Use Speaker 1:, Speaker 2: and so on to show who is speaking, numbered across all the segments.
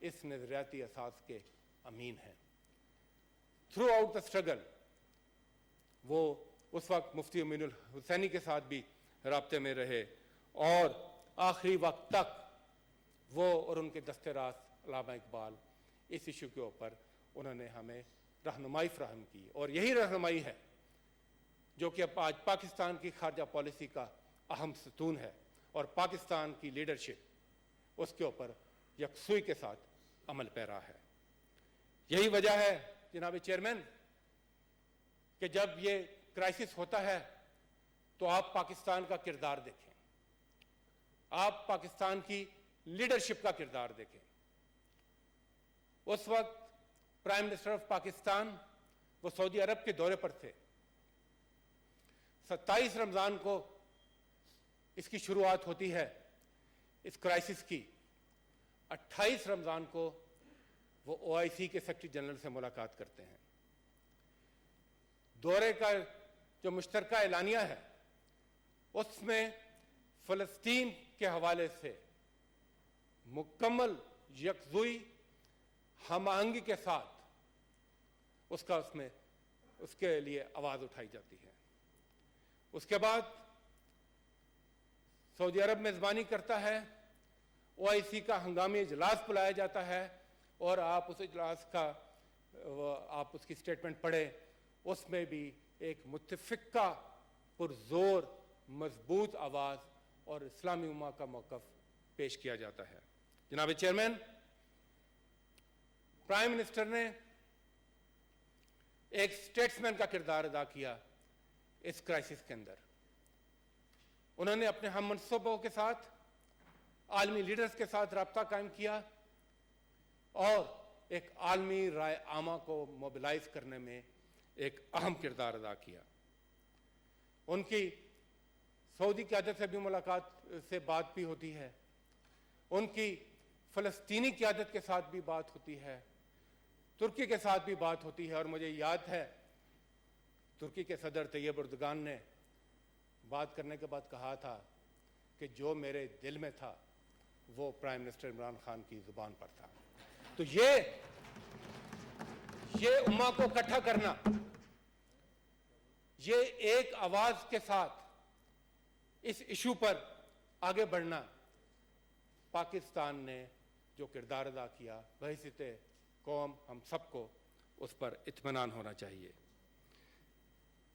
Speaker 1: اس نظریاتی اساس کے امین ہیں۔ تھرو آؤٹ دا اسٹرگل وہ اس وقت مفتی امین الحسینی کے ساتھ بھی رابطے میں رہے، اور آخری وقت تک وہ اور ان کے دست راست علامہ اقبال اس ایشو کے اوپر انہوں نے ہمیں رہنمائی فراہم کی، اور یہی رہنمائی ہے جو کہ اب آج پاکستان کی خارجہ پالیسی کا اہم ستون ہے، اور پاکستان کی لیڈرشپ اس کے اوپر یکسوئی کے ساتھ عمل پیرا ہے۔ یہی وجہ ہے جناب چیئرمین کہ جب یہ کرائسس ہوتا ہے تو آپ پاکستان کا کردار دیکھیں، آپ پاکستان کی لیڈرشپ کا کردار دیکھیں۔ اس وقت پرائم منسٹر آف پاکستان وہ سعودی عرب کے دورے پر تھے۔ 27 رمضان کو اس کی شروعات ہوتی ہے اس کرائسس کی، 28 رمضان کو وہ OIC کے سیکرٹری جنرل سے ملاقات کرتے ہیں۔ دورے کا جو مشترکہ اعلانیہ ہے اس میں فلسطین کے حوالے سے مکمل یکسوئی ہم آہنگی کے ساتھ اس کے لیے آواز اٹھائی جاتی ہے۔ اس کے بعد سعودی عرب میزبانی کرتا ہے، OIC کا ہنگامی اجلاس بلایا جاتا ہے، اور آپ اس اجلاس کا آپ اس کی سٹیٹمنٹ پڑھیں، اس میں بھی ایک متفقہ پرزور مضبوط آواز اور اسلامی امہ کا موقف پیش کیا جاتا ہے۔ جناب چیئرمین، پرائم منسٹر نے ایک سٹیٹسمین کا کردار ادا کیا اس کرائسس کے اندر۔ انہوں نے اپنے ہم منصبوں کے ساتھ، عالمی لیڈرز کے ساتھ رابطہ قائم کیا، اور ایک عالمی رائے عامہ کو موبلائز کرنے میں ایک اہم کردار ادا کیا۔ ان کی سعودی قیادت سے بھی ملاقات سے بات بھی ہوتی ہے، ان کی فلسطینی قیادت کے ساتھ بھی بات ہوتی ہے، ترکی کے ساتھ بھی بات ہوتی ہے، اور مجھے یاد ہے ترکی کے صدر طیب اردگان نے بات کرنے کے بعد کہا تھا کہ جو میرے دل میں تھا وہ پرائم منسٹر عمران خان کی زبان پر تھا۔ تو یہ امہ کو اکٹھا کرنا، یہ ایک آواز کے ساتھ اس ایشو پر آگے بڑھنا، پاکستان نے جو کردار ادا کیا بحیثیت قوم ہم سب کو اس پر اطمینان ہونا چاہیے۔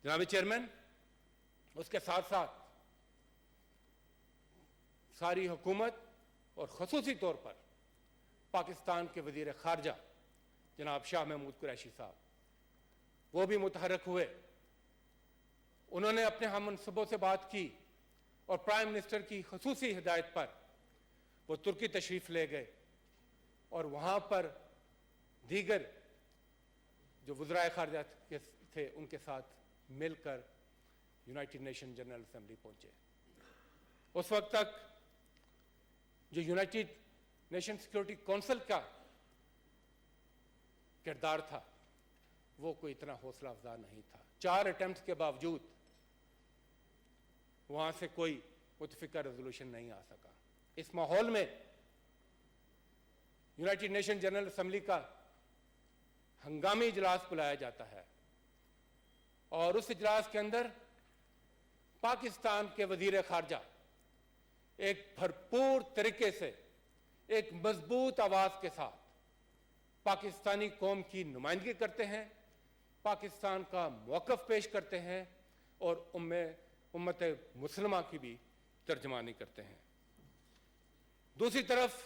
Speaker 1: جناب چیئرمین، اس کے ساتھ ساتھ ساری حکومت اور خصوصی طور پر پاکستان کے وزیر خارجہ جناب شاہ محمود قریشی صاحب وہ بھی متحرک ہوئے۔ انہوں نے اپنے ہم منصبوں سے بات کی، اور پرائم منسٹر کی خصوصی ہدایت پر وہ ترکی تشریف لے گئے، اور وہاں پر دیگر جو وزرائے خارجہ تھے ان کے ساتھ مل کر یونائٹڈ نیشن جنرل اسمبلی پہنچے۔ اس وقت تک جو یونائٹڈ نیشن سیکورٹی کونسل کا کردار تھا وہ کوئی اتنا حوصلہ افزا نہیں تھا۔ 4 اٹیمپٹس کے باوجود وہاں سے کوئی متفقہ ریزولوشن نہیں آ سکا۔ اس ماحول میں یونائٹڈ نیشن جنرل اسمبلی کا ہنگامی اجلاس بلایا جاتا ہے، اور اس اجلاس کے اندر پاکستان کے وزیر خارجہ ایک بھرپور طریقے سے، ایک مضبوط آواز کے ساتھ پاکستانی قوم کی نمائندگی کرتے ہیں، پاکستان کا موقف پیش کرتے ہیں، اور امت مسلمہ کی بھی ترجمانی کرتے ہیں۔ دوسری طرف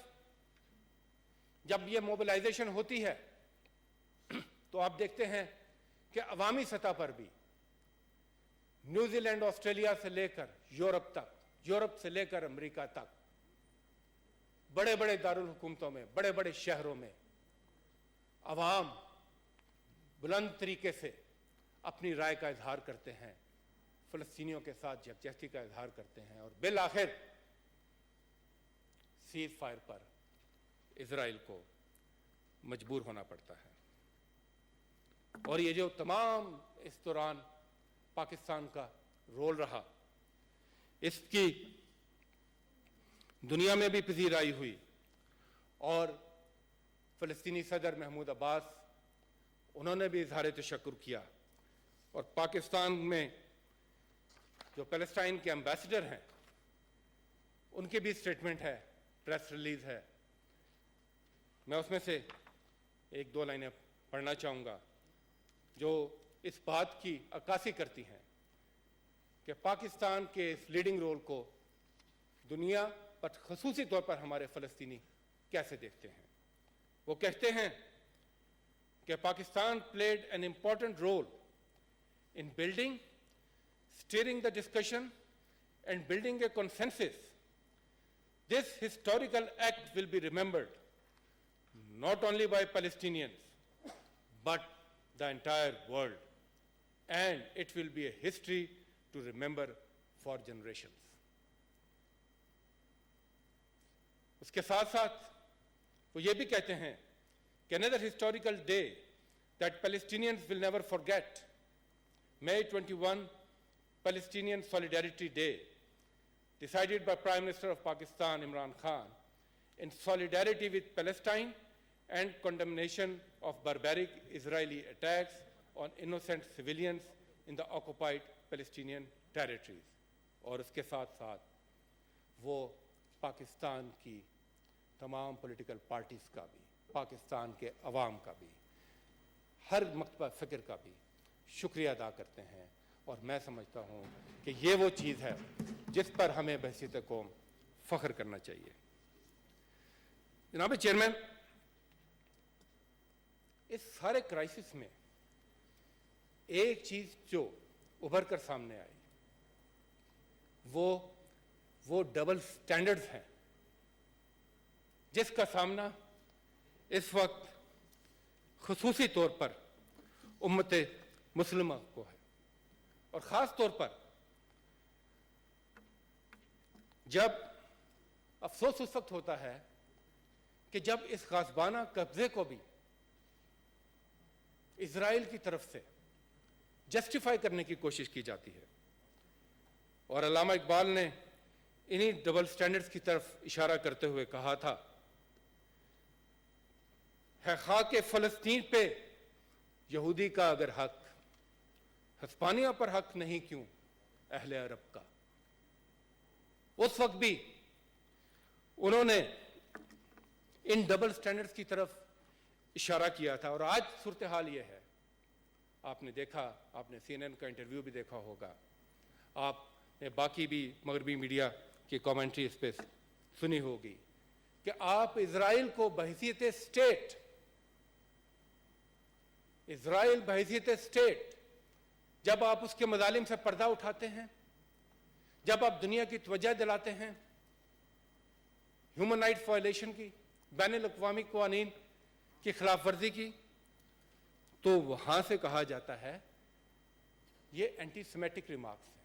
Speaker 1: جب یہ موبلائزیشن ہوتی ہے تو آپ دیکھتے ہیں کہ عوامی سطح پر بھی نیوزی لینڈ، آسٹریلیا سے لے کر یورپ تک، یورپ سے لے کر امریکہ تک، بڑے بڑے دارالحکومتوں میں، بڑے بڑے شہروں میں عوام بلند طریقے سے اپنی رائے کا اظہار کرتے ہیں، فلسطینیوں کے ساتھ یکجہتی کا اظہار کرتے ہیں، اور بالآخر سیز فائر پر اسرائیل کو مجبور ہونا پڑتا ہے۔ اور یہ جو تمام اس دوران پاکستان کا رول رہا، اس کی دنیا میں بھی پذیرائی ہوئی، اور فلسطینی صدر محمود عباس، انہوں نے بھی اظہار تشکر کیا، اور پاکستان میں جو پیلسٹائن کے ایمبیسڈر ہیں ان کی بھی اسٹیٹمنٹ ہے، پریس ریلیز ہے. میں اس میں سے ایک دو لائنیں پڑھنا چاہوں گا جو اس بات کی عکاسی کرتی ہیں کہ پاکستان کے اس لیڈنگ رول کو دنیا پر خصوصی طور پر ہمارے فلسطینی کیسے دیکھتے ہیں. وہ کہتے ہیں کہ Pakistan played an important role in building, steering the discussion and building a consensus. This historical act will be remembered not only by Palestinians but the entire world, and it will be a history to remember for generations. اس کے ساتھ ساتھ وہ یہ بھی کہتے ہیں کہ another historical day that Palestinians will never forget, May 21, Palestinian Solidarity Day, decided by Prime Minister of Pakistan Imran Khan in solidarity with Palestine and condemnation of barbaric Israeli attacks on innocent civilians in the occupied Palestinian territories. اور اس کے ساتھ ساتھ وہ پاکستان کی تمام political parties کا بھی، پاکستان کے عوام کا بھی، ہر مکتبہ فکر کا بھی شکریہ ادا کرتے ہیں. اور میں سمجھتا ہوں کہ یہ وہ چیز ہے جس پر ہمیں بحیثیت قوم فخر کرنا چاہیے. جناب چیئرمین، اس سارے کرائسس میں ایک چیز جو ابھر کر سامنے آئی وہ ڈبل سٹینڈرڈز ہیں جس کا سامنا اس وقت خصوصی طور پر امت مسلمہ کو ہے. اور خاص طور پر جب افسوس اس وقت ہوتا ہے کہ جب اس غاصبانہ قبضے کو بھی اسرائیل کی طرف سے جسٹیفائی کرنے کی کوشش کی جاتی ہے. اور علامہ اقبال نے انہی ڈبل سٹینڈرڈز کی طرف اشارہ کرتے ہوئے کہا تھا، ہے خاک فلسطین پہ یہودی کا اگر حق، ہسپانیہ پر حق نہیں کیوں اہل عرب کا. اس وقت بھی انہوں نے ان ڈبل سٹینڈرڈز کی طرف اشارہ کیا تھا. اور آج صورتحال یہ ہے، آپ نے دیکھا، آپ نے CNN کا انٹرویو بھی دیکھا ہوگا، آپ نے باقی بھی مغربی میڈیا کی کامنٹری اس پہ سنی ہوگی کہ آپ اسرائیل کو بحیثیت اسٹیٹ، اسرائیل بحیثیت اسٹیٹ جب آپ اس کے مظالم سے پردہ اٹھاتے ہیں، جب آپ دنیا کی توجہ دلاتے ہیں ہیومن رائٹس وائلیشن کی، بین الاقوامی قوانین کی خلاف ورزی کی، تو وہاں سے کہا جاتا ہے یہ اینٹی سیمیٹک ریمارکس ہیں.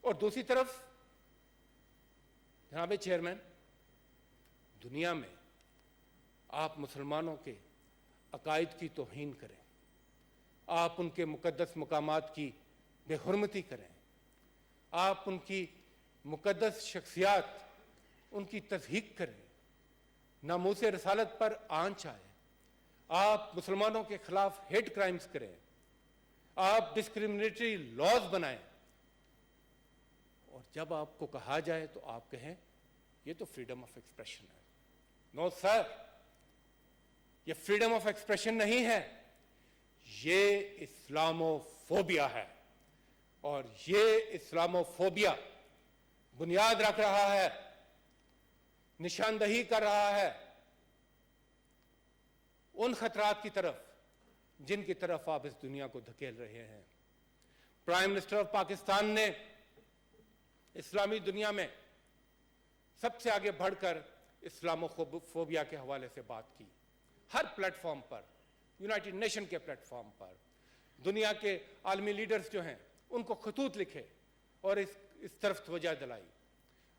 Speaker 1: اور دوسری طرف جناب چیئرمین، دنیا میں آپ مسلمانوں کے عقائد کی توہین کریں، آپ ان کے مقدس مقامات کی بے حرمتی کریں، آپ ان کی مقدس شخصیات ان کی تضحیک کریں، ناموس رسالت پر آنچ آئے، آپ مسلمانوں کے خلاف ہیٹ کرائمز کریں، آپ ڈسکریمنیٹری لاز بنائیں، اور جب آپ کو کہا جائے تو آپ کہیں یہ تو فریڈم آف ایکسپریشن ہے. نو سر، یہ فریڈم آف ایکسپریشن نہیں ہے، یہ اسلامو فوبیا ہے. اور یہ اسلامو فوبیا بنیاد رکھ رہا ہے، نشاندہی کر رہا ہے ان خطرات کی طرف جن کی طرف آپ اس دنیا کو دھکیل رہے ہیں. پرائم منسٹر آف پاکستان نے اسلامی دنیا میں سب سے آگے بڑھ کر اسلامو فوبیا کے حوالے سے بات کی. ہر پلیٹ فارم پر، یونائٹڈ نیشن کے پلیٹ فارم پر، دنیا کے عالمی لیڈرز جو ہیں ان کو خطوط لکھے اور اس طرف توجہ دلائی.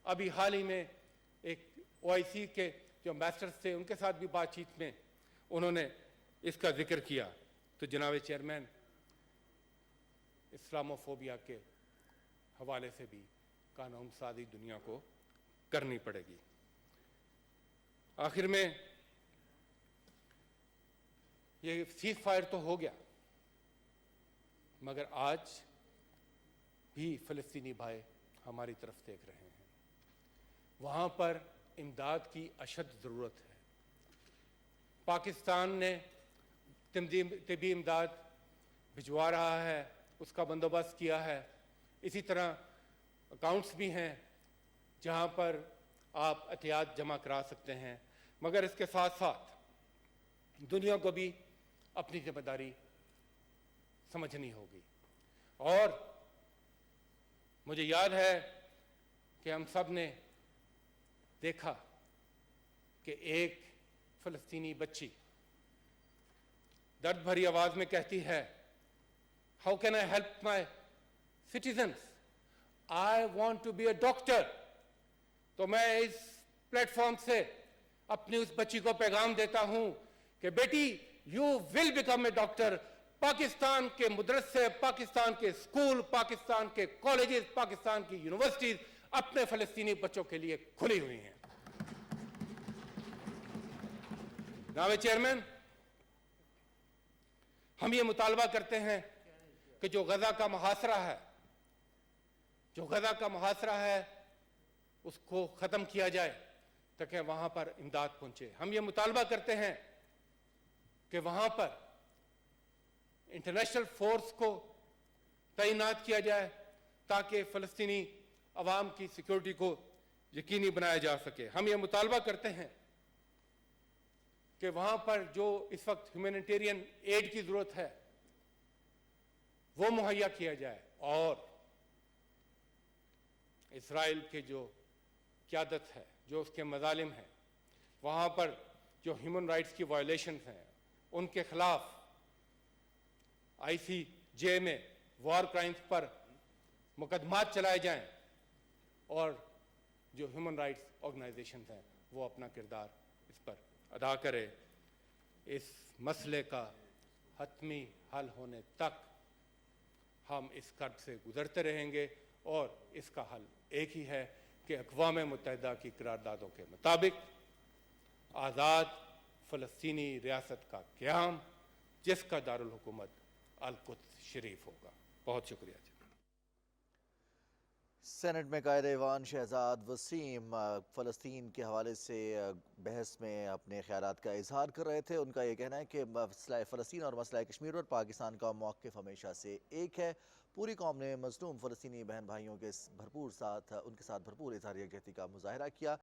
Speaker 1: ابھی حال ہی میں ایک OIC کے جو امبیسڈرز تھے ان کے ساتھ بھی بات چیت میں انہوں نے اس کا ذکر کیا. تو جناب چیئرمین، اسلامو فوبیا کے حوالے سے بھی قانون سازی دنیا کو کرنی پڑے گی. آخر میں یہ سیز فائر تو ہو گیا، مگر آج بھی فلسطینی بھائی ہماری طرف دیکھ رہے ہیں، وہاں پر امداد کی اشد ضرورت ہے۔ پاکستان نے طبی امداد بھجوا رہا ہے، اس کا بندوبست کیا ہے، اسی طرح اکاؤنٹس بھی ہیں جہاں پر آپ عطیات جمع کرا سکتے ہیں، مگر اس کے ساتھ ساتھ دنیا کو بھی اپنی ذمہ داری سمجھنی ہوگی۔ اور مجھے یاد ہے کہ ہم سب نے دیکھا کہ ایک فلسطینی بچی درد بھری آواز میں کہتی ہے، how can I help my citizens, I want to be a doctor. تو میں اس پلیٹ فارم سے اپنی اس بچی کو پیغام دیتا ہوں کہ بیٹی you will become a doctor. Pakistan کے مدرسے، پاکستان کے اسکول، پاکستان کے کالجز، پاکستان کی یونیورسٹیز اپنے فلسطینی بچوں کے لیے کھلی ہوئی ہیں۔ جناب چیئرمین، ہم یہ مطالبہ کرتے ہیں کہ جو غزہ کا محاصرہ ہے اس کو ختم کیا جائے تاکہ وہاں پر امداد پہنچے۔ ہم یہ مطالبہ کرتے ہیں کہ وہاں پر انٹرنیشنل فورس کو تعینات کیا جائے تاکہ فلسطینی عوام کی سیکورٹی کو یقینی بنایا جا سکے۔ ہم یہ مطالبہ کرتے ہیں کہ وہاں پر جو اس وقت ہیومینیٹیرین ایڈ کی ضرورت ہے وہ مہیا کیا جائے، اور اسرائیل کے جو قیادت ہے، جو اس کے مظالم ہیں، وہاں پر جو ہیومن رائٹس کی وائلیشنز ہیں ان کے خلاف ICJ میں وار کرائمز پر مقدمات چلائے جائیں، اور جو ہیومن رائٹس آرگنائزیشنز ہیں وہ اپنا کردار اس پر ادا کرے۔ اس مسئلے کا حتمی حل ہونے تک ہم اس قرب سے گزرتے رہیں گے، اور اس کا حل ایک ہی ہے کہ اقوام متحدہ کی قراردادوں کے مطابق آزاد فلسطینی ریاست کا قیام، جس کا دارالحکومت القدس شریف ہوگا۔ بہت شکریہ جی۔
Speaker 2: سینٹ میں قائد ایوان شہزاد وسیم فلسطین کے حوالے سے بحث میں اپنے خیالات کا اظہار کر رہے تھے۔ ان کا یہ کہنا ہے کہ مسئلہ فلسطین اور مسئلہ کشمیر پر پاکستان کا موقف ہمیشہ سے ایک ہے۔ پوری قوم نے مظلوم فلسطینی بہن بھائیوں کے ان کے ساتھ بھرپور اظہار یکجہتی کا مظاہرہ کیا۔